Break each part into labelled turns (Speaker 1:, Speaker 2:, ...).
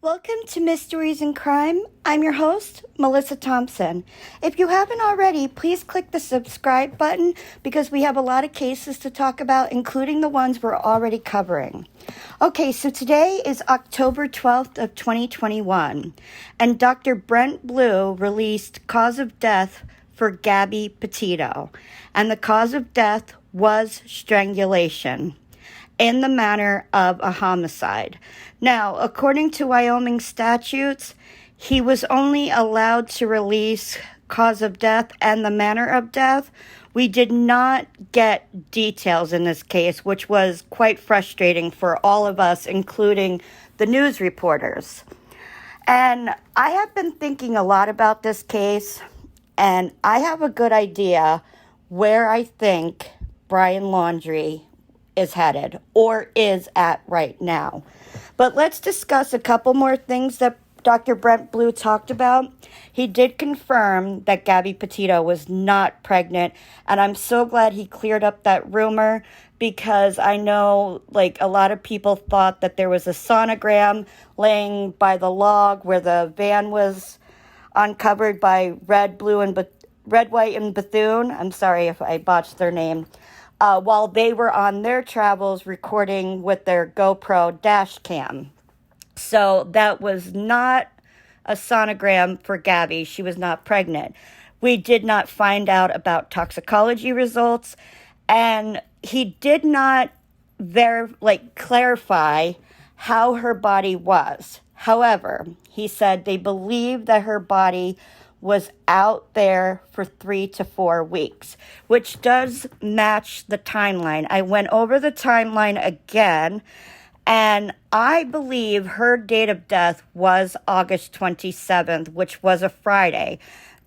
Speaker 1: Welcome to Mysteries and Crime. I'm your host, Melissa Thompson. If you haven't already, please click the subscribe button because we have a lot of cases to talk about, including the ones we're already covering. Okay, so today is October 12th of 2021, and Dr. Brent Blue released cause of death for Gabby Petito, and the cause of death was strangulation in the manner of a homicide. Now, according to Wyoming statutes, he was only allowed to release cause of death and the manner of death. We did not get details in this case, which was quite frustrating for all of us, including the news reporters. And I have been thinking a lot about this case, and I have a good idea where I think Brian Laundrie is headed or is at right now. But let's discuss a couple more things that Dr. Brent Blue talked about. He did confirm that Gabby Petito was not pregnant, and I'm so glad he cleared up that rumor because I know a lot of people thought that there was a sonogram laying by the log where the van was uncovered by Red, White, and Bethune. I'm sorry if I botched their name. While they were on their travels recording with their GoPro dash cam. So that was not a sonogram for Gabby. She was not pregnant. We did not find out about toxicology results, and he did not clarify how her body was. However, he said they believe that her body was out there for 3 to 4 weeks, which does match the timeline. I went over the timeline again, and I believe her date of death was August 27th, which was a Friday.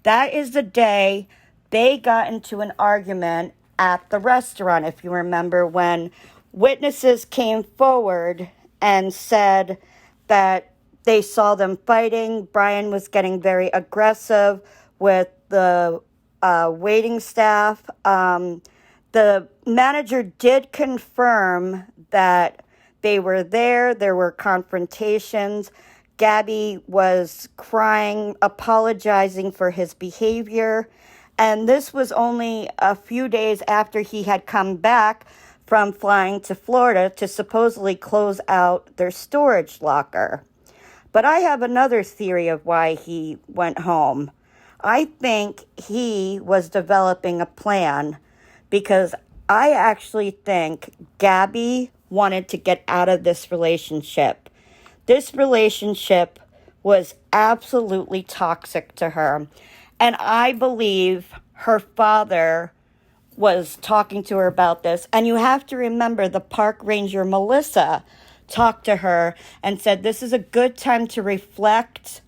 Speaker 1: That is the day they got into an argument at the restaurant, if you remember, when witnesses came forward and said that they saw them fighting. Brian was getting very aggressive with the waiting staff. The manager did confirm that they were there. There were confrontations. Gabby was crying, apologizing for his behavior. And this was only a few days after he had come back from flying to Florida to supposedly close out their storage locker. But I have another theory of why he went home. I think he was developing a plan because I actually think Gabby wanted to get out of this relationship. This relationship was absolutely toxic to her. And I believe her father was talking to her about this. And you have to remember the park ranger, Melissa, talked to her and said, this is a good time to reflect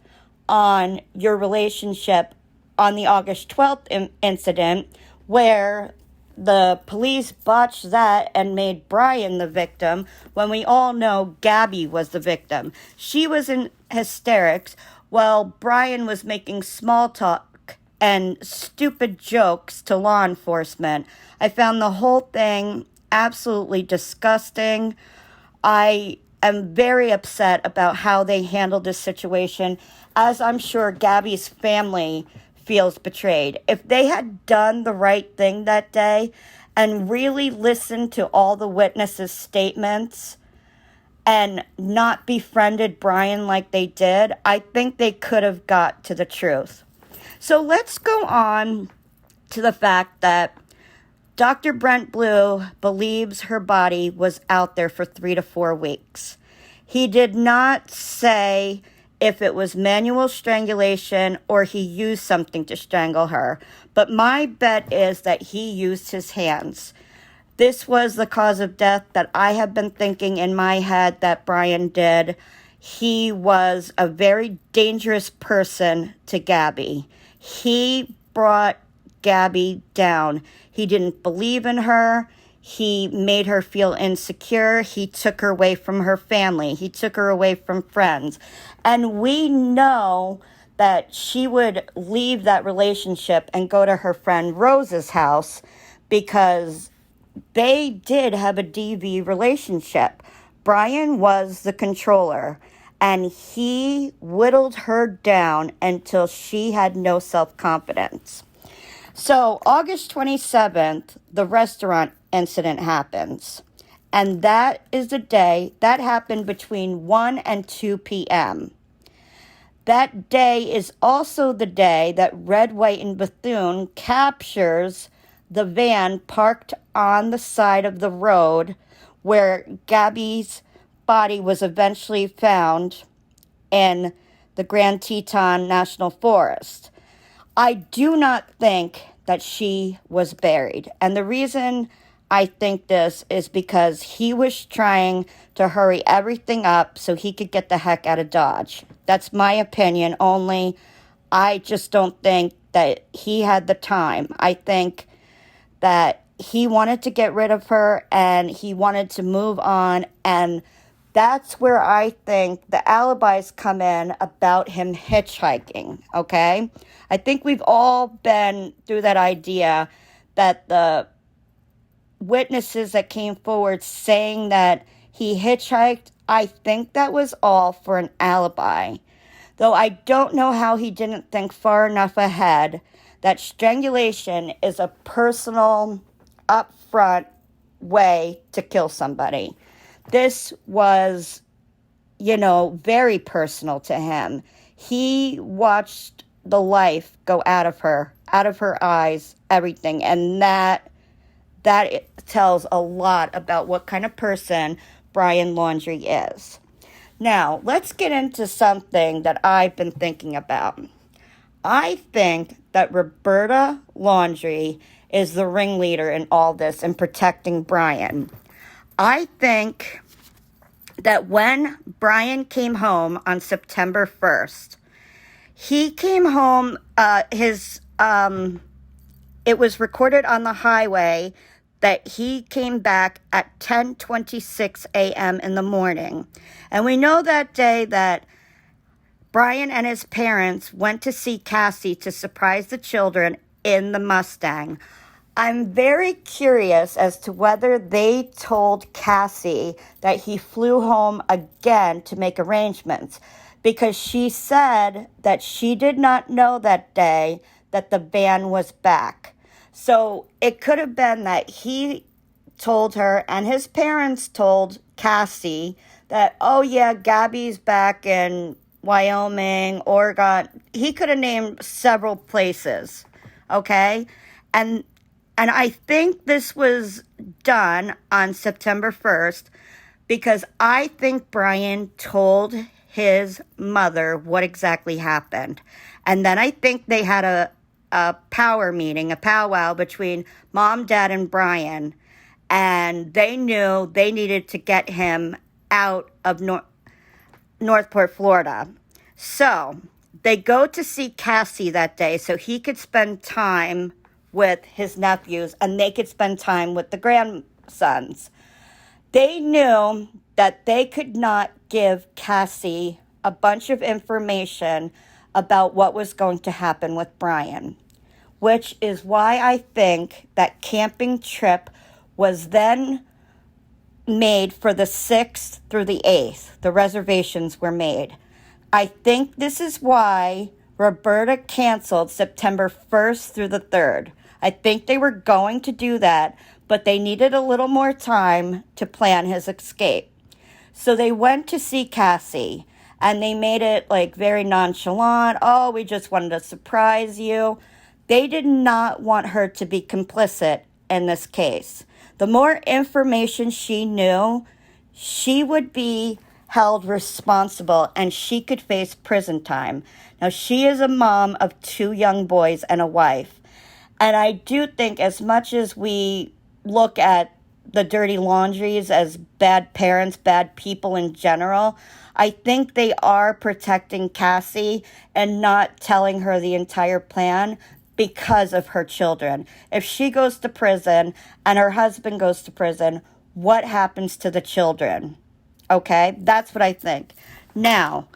Speaker 1: on your relationship on the August 12th incident where the police botched that and made Brian the victim when we all know Gabby was the victim. She was in hysterics while Brian was making small talk and stupid jokes to law enforcement. I found the whole thing absolutely disgusting. I am very upset about how they handled this situation, as I'm sure Gabby's family feels betrayed. If they had done the right thing that day and really listened to all the witnesses' statements and not befriended Brian like they did, I think they could have got to the truth. So let's go on to the fact that Dr. Brent Blue believes her body was out there for 3 to 4 weeks. He did not say if it was manual strangulation or he used something to strangle her, but my bet is that he used his hands. This was the cause of death that I have been thinking in my head that Brian did. He was a very dangerous person to Gabby. He brought Gabby down. He didn't believe in her. He made her feel insecure. He took her away from her family. He took her away from friends. And we know that she would leave that relationship and go to her friend Rose's house because they did have a DV relationship. Brian was the controller. and he whittled her down until she had no self-confidence. So August 27th, the restaurant incident happens. And that is the day that happened between 1 and 2 p.m. That day is also the day that Red, White, and Bethune captures the van parked on the side of the road where Gabby's body was eventually found in the Grand Teton National Forest. I do not think that she was buried. And the reason I think this is because he was trying to hurry everything up so he could get the heck out of Dodge. That's my opinion only. I just don't think that he had the time. I think that he wanted to get rid of her and he wanted to move on, and that's where I think the alibis come in about him hitchhiking, okay? I think we've all been through that idea that the witnesses that came forward saying that he hitchhiked, I think that was all for an alibi. Though I don't know how he didn't think far enough ahead that strangulation is a personal, upfront way to kill somebody. This was, very personal to him. He watched the life go out of her eyes, everything. And that tells a lot about what kind of person Brian Laundrie is. Now, let's get into something that I've been thinking about. I think that Roberta Laundrie is the ringleader in all this and protecting Brian. I think that when Brian came home on September 1st, he came home, it was recorded on the highway that he came back at 10:26 a.m. in the morning. And we know that day that Brian and his parents went to see Cassie to surprise the children in the Mustang. I'm very curious as to whether they told Cassie that he flew home again to make arrangements, because she said that she did not know that day that the van was back. So it could have been that he told her and his parents told Cassie that, oh yeah, Gabby's back in Wyoming, Oregon. He could have named several places, okay? And I think this was done on September 1st because I think Brian told his mother what exactly happened. And then I think they had a power meeting, a powwow between Mom, Dad, and Brian. And they knew they needed to get him out of Northport, Florida. So they go to see Cassie that day so he could spend time with his nephews and they could spend time with the grandsons. They knew that they could not give Cassie a bunch of information about what was going to happen with Brian, which is why I think that camping trip was then made for the 6th through the 8th. The reservations were made. I think this is why Roberta canceled September 1st through the 3rd. I think they were going to do that, but they needed a little more time to plan his escape. So they went to see Cassie, and they made it like very nonchalant. Oh, we just wanted to surprise you. They did not want her to be complicit in this case. The more information she knew, she would be held responsible and she could face prison time. Now, she is a mom of 2 young boys and a wife. And I do think as much as we look at the dirty Laundries as bad parents, bad people in general, I think they are protecting Cassie and not telling her the entire plan because of her children. If she goes to prison and her husband goes to prison, what happens to the children? Okay, that's what I think. Now,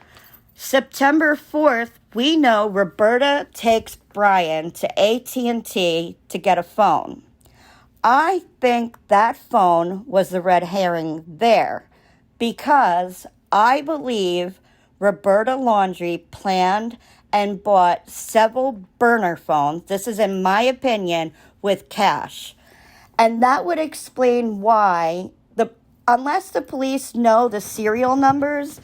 Speaker 1: September 4th, we know Roberta takes Brian to AT&T to get a phone. I think that phone was the red herring there because I believe Roberta Laundrie planned and bought several burner phones, this is in my opinion, with cash. And that would explain why, unless the police know the serial numbers,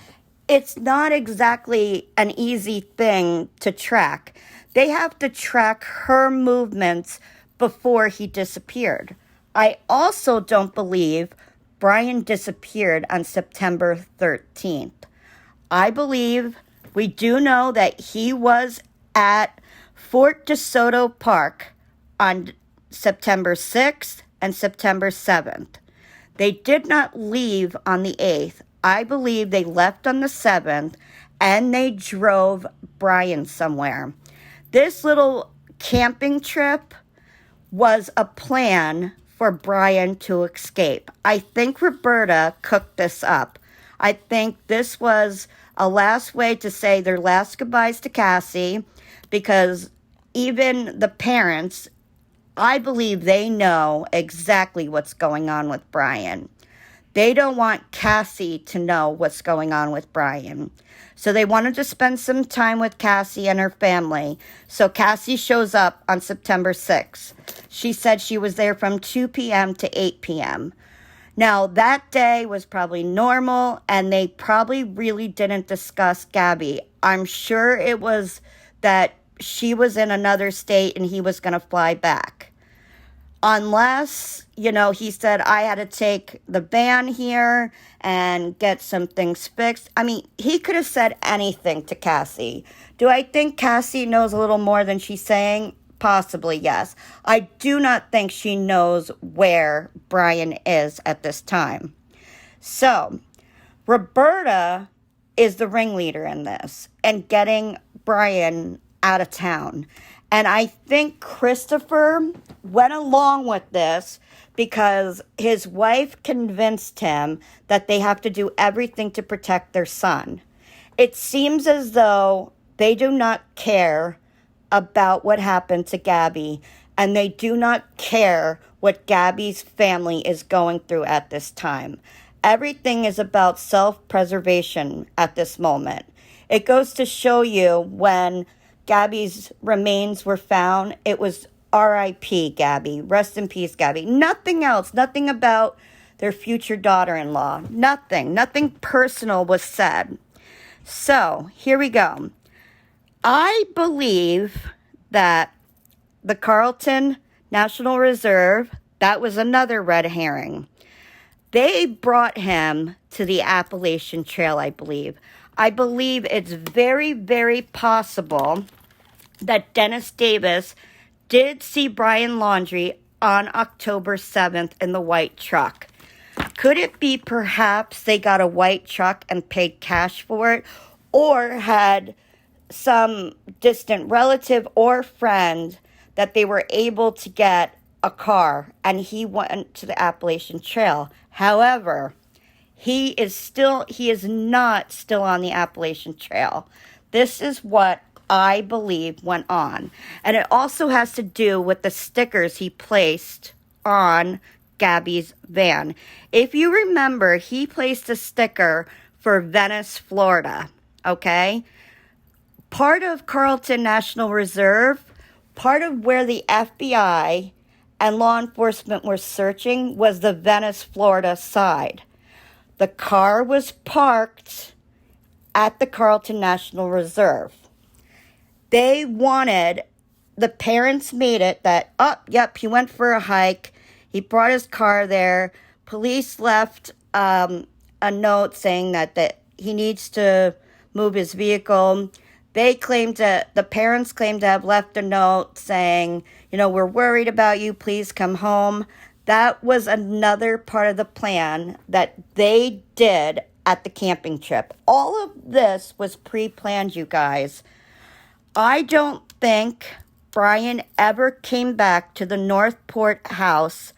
Speaker 1: it's not exactly an easy thing to track. They have to track her movements before he disappeared. I also don't believe Brian disappeared on September 13th. I believe we do know that he was at Fort DeSoto Park on September 6th and September 7th. They did not leave on the 8th. I believe they left on the 7th and they drove Brian somewhere. This little camping trip was a plan for Brian to escape. I think Roberta cooked this up. I think this was a last way to say their last goodbyes to Cassie, because even the parents, I believe they know exactly what's going on with Brian. They don't want Cassie to know what's going on with Brian. So they wanted to spend some time with Cassie and her family. So Cassie shows up on September 6th. She said she was there from 2 p.m. to 8 p.m. Now, that day was probably normal, and they probably really didn't discuss Gabby. I'm sure it was that she was in another state and he was going to fly back. Unless, he said, I had to take the van here and get some things fixed. I mean, he could have said anything to Cassie. Do I think Cassie knows a little more than she's saying? Possibly, yes. I do not think she knows where Brian is at this time. So, Roberta is the ringleader in this and getting Brian out of town. And I think Christopher went along with this because his wife convinced him that they have to do everything to protect their son. It seems as though they do not care about what happened to Gabby, and they do not care what Gabby's family is going through at this time. Everything is about self-preservation at this moment. It goes to show you when Gabby's remains were found, it was R.I.P. Gabby, rest in peace Gabby. Nothing else, nothing about their future daughter-in-law, nothing personal was said. So, here we go. I believe that the Carlton National Reserve, that was another red herring. They brought him to the Appalachian Trail, I believe. I believe it's very, very possible that Dennis Davis did see Brian Laundrie on October 7th in the white truck. Could it be perhaps they got a white truck and paid cash for it, or had some distant relative or friend that they were able to get a car and he went to the Appalachian Trail? However, he is not still on the Appalachian Trail. This is what I believe went on. And it also has to do with the stickers he placed on Gabby's van. If you remember, he placed a sticker for Venice, Florida, okay? Part of Carlton National Reserve, part of where the FBI and law enforcement were searching was the Venice, Florida side. The car was parked at the Carlton National Reserve. They wanted, the parents made it that, he went for a hike. He brought his car there. Police left a note saying that he needs to move his vehicle. The parents claimed to have left a note saying, we're worried about you, please come home. That was another part of the plan that they did at the camping trip. All of this was pre-planned, you guys. I don't think Brian ever came back to the Northport house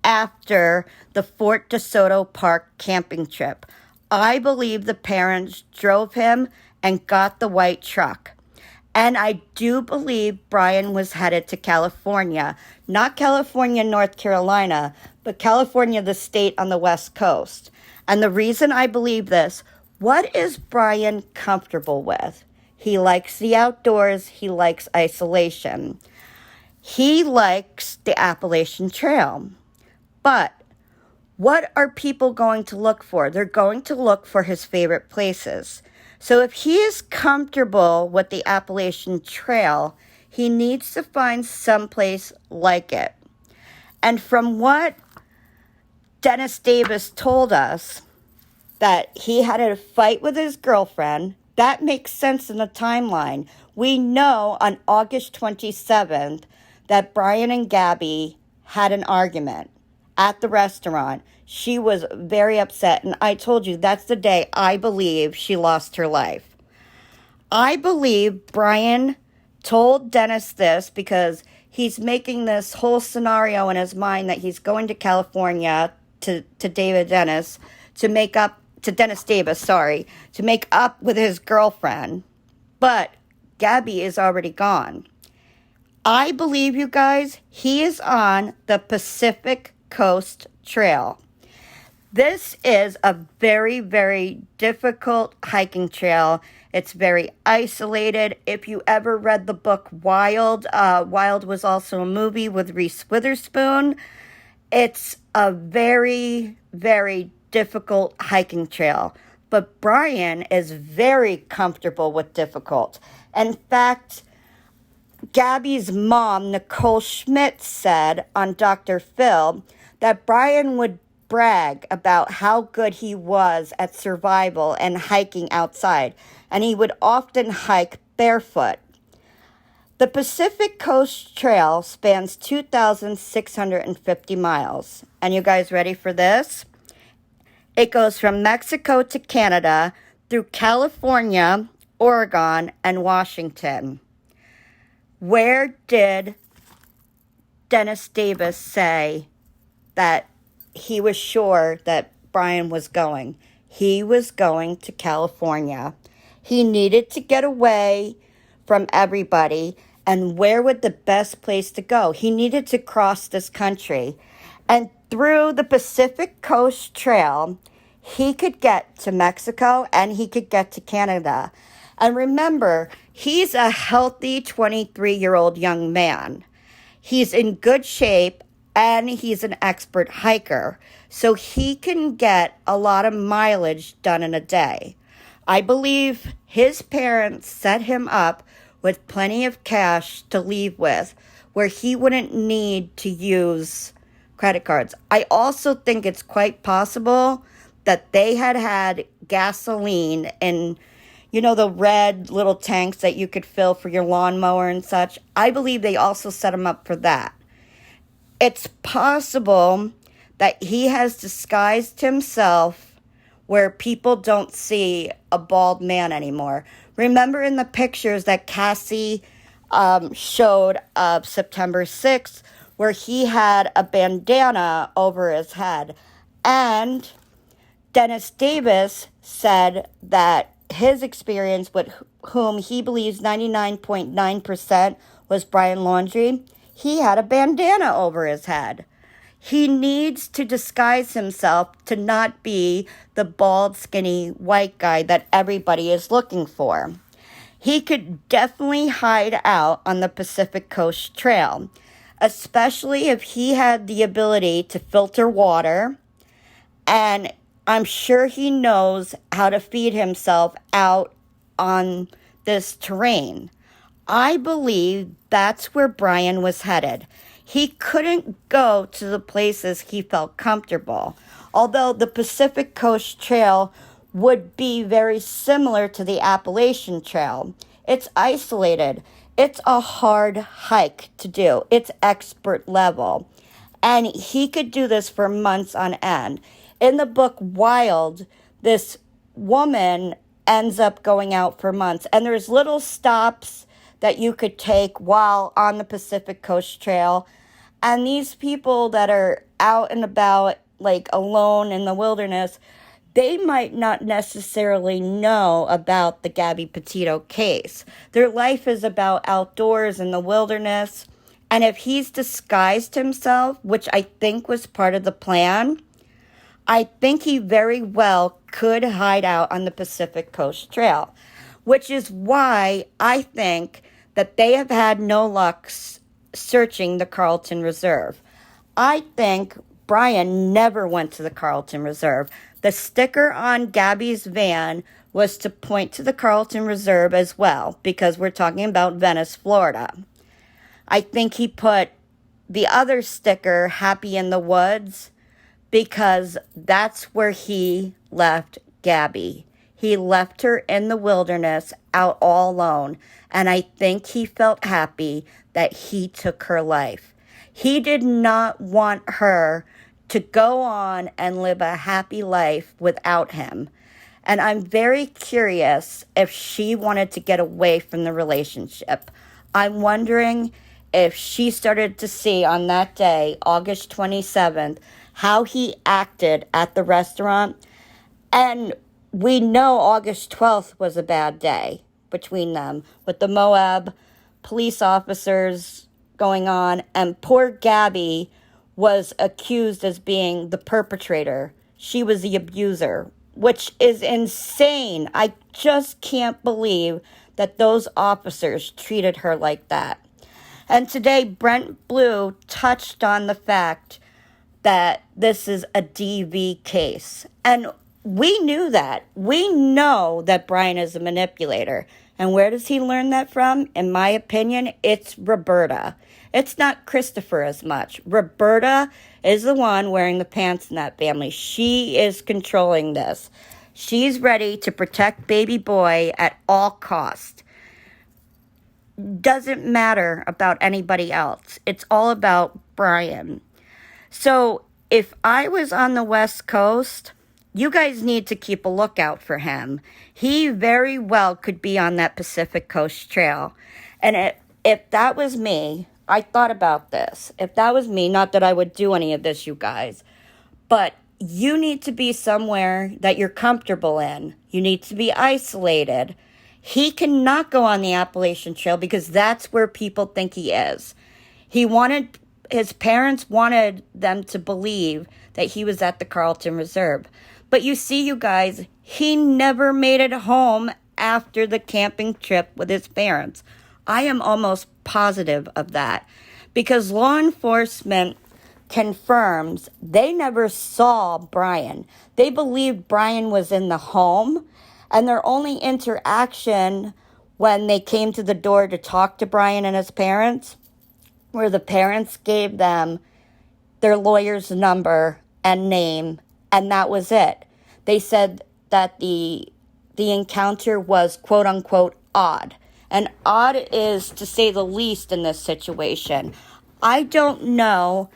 Speaker 1: after the Fort DeSoto Park camping trip. I believe the parents drove him and got the white truck. And I do believe Brian was headed to California. Not California, North Carolina, but California, the state on the West Coast. And the reason I believe this, What is Brian comfortable with? He likes the outdoors. He likes isolation. He likes the Appalachian Trail. But what are people going to look for? They're going to look for his favorite places. So if he is comfortable with the Appalachian Trail, he needs to find someplace like it. And from what Dennis Davis told us, that he had a fight with his girlfriend, that makes sense in the timeline. We know on August 27th that Brian and Gabby had an argument at the restaurant. She was very upset, and I told you that's the day I believe she lost her life. I believe Brian told Dennis this because he's making this whole scenario in his mind that he's going to California to Dennis Davis, to make up with his girlfriend. But Gabby is already gone. I believe, you guys, he is on the Pacific Coast Trail. This is a very, very difficult hiking trail. It's very isolated. If you ever read the book Wild, Wild was also a movie with Reese Witherspoon. It's a very, very difficult hiking trail. But Brian is very comfortable with difficult. In fact, Gabby's mom, Nicole Schmidt, said on Dr. Phil that Brian would brag about how good he was at survival and hiking outside, and he would often hike barefoot. The Pacific Coast Trail spans 2,650 miles. And you guys ready for this? It goes from Mexico to Canada through California, Oregon, and Washington. Where did Dennis Davis say that he was sure that Brian was going? He was going to California. He needed to get away from everybody. And where would the best place to go? He needed to cross this country. And through the Pacific Coast Trail, he could get to Mexico and he could get to Canada. And remember, he's a healthy 23-year-old young man. He's in good shape and he's an expert hiker. So he can get a lot of mileage done in a day. I believe his parents set him up with plenty of cash to leave with, where he wouldn't need to use credit cards. I also think it's quite possible that they had gasoline in, the red little tanks that you could fill for your lawnmower and such. I believe they also set him up for that. It's possible that he has disguised himself where people don't see a bald man anymore. Remember in the pictures that Cassie showed of September 6th, where he had a bandana over his head. And Dennis Davis said that his experience with whom he believes 99.9% was Brian Laundrie, he had a bandana over his head. He needs to disguise himself to not be the bald, skinny, white guy that everybody is looking for. He could definitely hide out on the Pacific Coast Trail, especially if he had the ability to filter water, and I'm sure he knows how to feed himself out on this terrain. I believe that's where Brian was headed. He couldn't go to the places he felt comfortable, although the Pacific Coast Trail would be very similar to the Appalachian Trail. It's isolated. It's a hard hike to do. It's expert level. And he could do this for months on end. In the book Wild, this woman ends up going out for months. And there's little stops that you could take while on the Pacific Coast Trail. And these people that are out and about, like alone in the wilderness, they might not necessarily know about the Gabby Petito case. Their life is about outdoors in the wilderness. And if he's disguised himself, which I think was part of the plan, I think he very well could hide out on the Pacific Coast Trail, which is why I think that they have had no luck searching the Carlton Reserve. I think Brian never went to the Carlton Reserve. The sticker on Gabby's van was to point to the Carlton Reserve as well, because we're talking about Venice, Florida. I think he put the other sticker, Happy in the Woods, because that's where he left Gabby. He left her in the wilderness out all alone, and I think he felt happy that he took her life. He did not want her to go on and live a happy life without him. And I'm very curious if she wanted to get away from the relationship. I'm wondering if she started to see on that day, August 27th, how he acted at the restaurant. And we know August 12th was a bad day between them, with the Moab police officers going on, and poor Gabby was accused as being the perpetrator. She was the abuser, which is insane. I just can't believe that those officers treated her like that. And today, Brent Blue touched on the fact that this is a DV case. And we knew that. We know that Brian is a manipulator. And where does he learn that from? In my opinion, it's Roberta. It's not Christopher as much. Roberta is the one wearing the pants in that family. She is controlling this. She's ready to protect baby boy at all costs. Doesn't matter about anybody else. It's all about Brian. So if I was on the West Coast, you guys need to keep a lookout for him. He very well could be on that Pacific Coast Trail. And if that was me, I thought about this. If that was me, not that I would do any of this, you guys, but you need to be somewhere that you're comfortable in. You need to be isolated. He cannot go on the Appalachian Trail because that's where people think he is. His parents wanted them to believe that he was at the Carlton Reserve. But you see, you guys, he never made it home after the camping trip with his parents. I am almost positive of that because law enforcement confirms they never saw Brian. They believed Brian was in the home, and their only interaction when they came to the door to talk to Brian and his parents, where the parents gave them their lawyer's number and name, and that was it. They said that the encounter was quote-unquote odd. And odd is, to say the least, in this situation. I don't know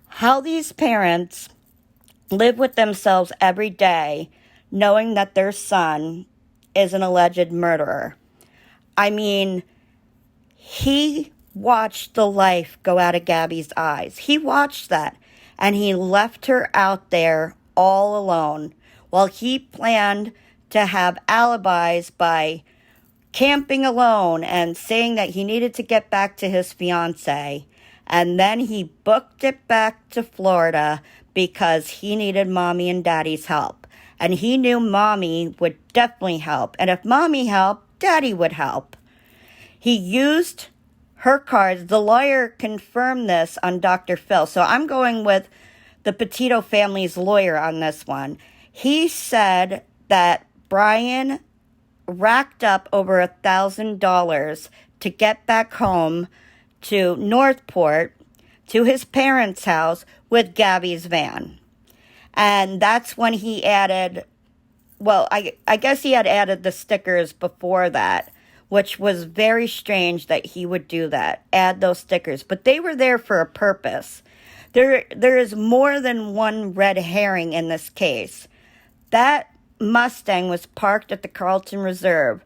Speaker 1: how these parents live with themselves every day knowing that their son is an alleged murderer. I mean, he watched the life go out of Gabby's eyes. He watched that, and he left her out there all alone while he planned to have alibis by camping alone and saying that he needed to get back to his fiance. And then he booked it back to Florida because he needed mommy and daddy's help. And he knew mommy would definitely help. And if mommy helped, daddy would help. He used her cards. The lawyer confirmed this on Dr. Phil. So I'm going with the Petito family's lawyer on this one. He said that Brian racked up over $1,000 to get back home to Northport, to his parents' house with Gabby's van. And that's when he added, well, I guess he had added the stickers before that, which was very strange that he would do that, add those stickers. But they were there for a purpose. There is more than one red herring in this case. That Mustang was parked at the Carlton Reserve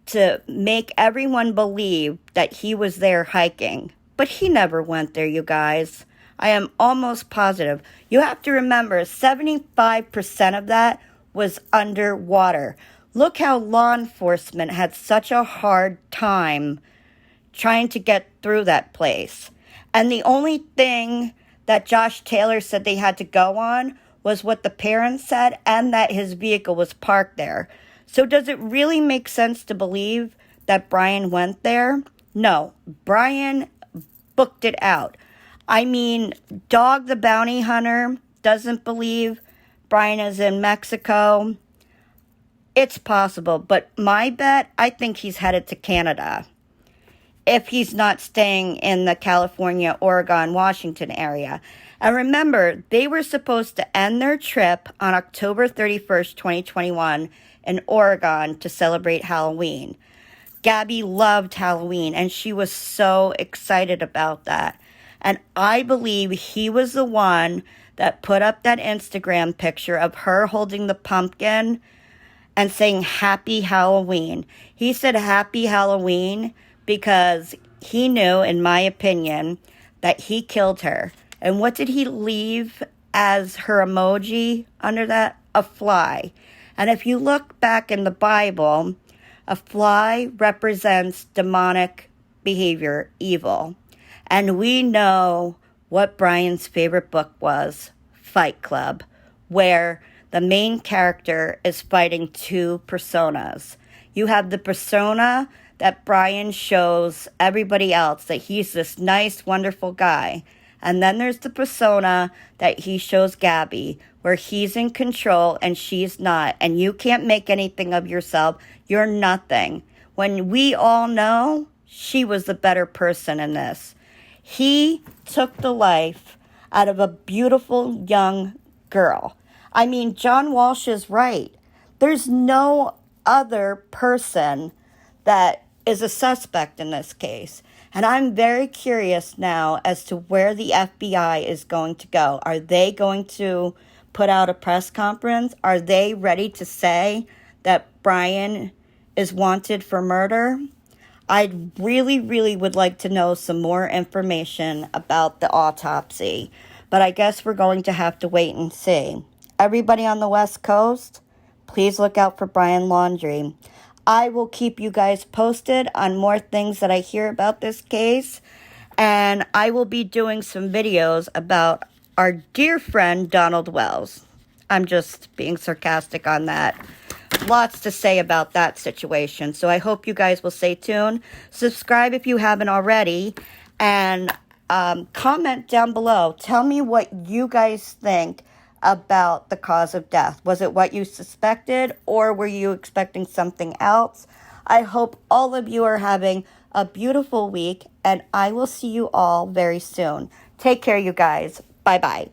Speaker 1: to make everyone believe that he was there hiking. But he never went there, you guys. I am almost positive. You have to remember, 75% of that was underwater. Look how law enforcement had such a hard time trying to get through that place. And the only thing that Josh Taylor said they had to go on was what the parents said and that his vehicle was parked there. So does it really make sense to believe that Brian went there? No, Brian booked it out. I mean, Dog the Bounty Hunter doesn't believe Brian is in Mexico. It's possible, but my bet, I think he's headed to Canada if he's not staying in the California, Oregon, Washington area. And remember, they were supposed to end their trip on October 31st, 2021 in Oregon to celebrate Halloween. Gabby loved Halloween, and she was so excited about that. And I believe he was the one that put up that Instagram picture of her holding the pumpkin and saying Happy Halloween. He said Happy Halloween because he knew, in my opinion, that he killed her. And what did he leave as her emoji under that? A fly. And if you look back in the Bible, a fly represents demonic behavior, evil. And we know what Brian's favorite book was, Fight Club, where the main character is fighting two personas. You have the persona that Brian shows everybody else that he's this nice, wonderful guy. And then there's the persona that he shows Gabby, where he's in control and she's not. And you can't make anything of yourself. You're nothing. When we all know she was the better person in this. He took the life out of a beautiful young girl. I mean, John Walsh is right. There's no other person that is a suspect in this case. And I'm very curious now as to where the FBI is going to go. Are they going to put out a press conference? Are they ready to say that Brian is wanted for murder? I really, really would like to know some more information about the autopsy. But I guess we're going to have to wait and see. Everybody on the West Coast, please look out for Brian Laundrie. I will keep you guys posted on more things that I hear about this case. And I will be doing some videos about our dear friend Donald Wells. I'm just being sarcastic on that. Lots to say about that situation. So I hope you guys will stay tuned. Subscribe if you haven't already. And comment down below. Tell me what you guys think about the cause of death. Was it what you suspected, or were you expecting something else? I hope all of you are having a beautiful week, and I will see you all very soon. Take care, you guys. Bye-bye.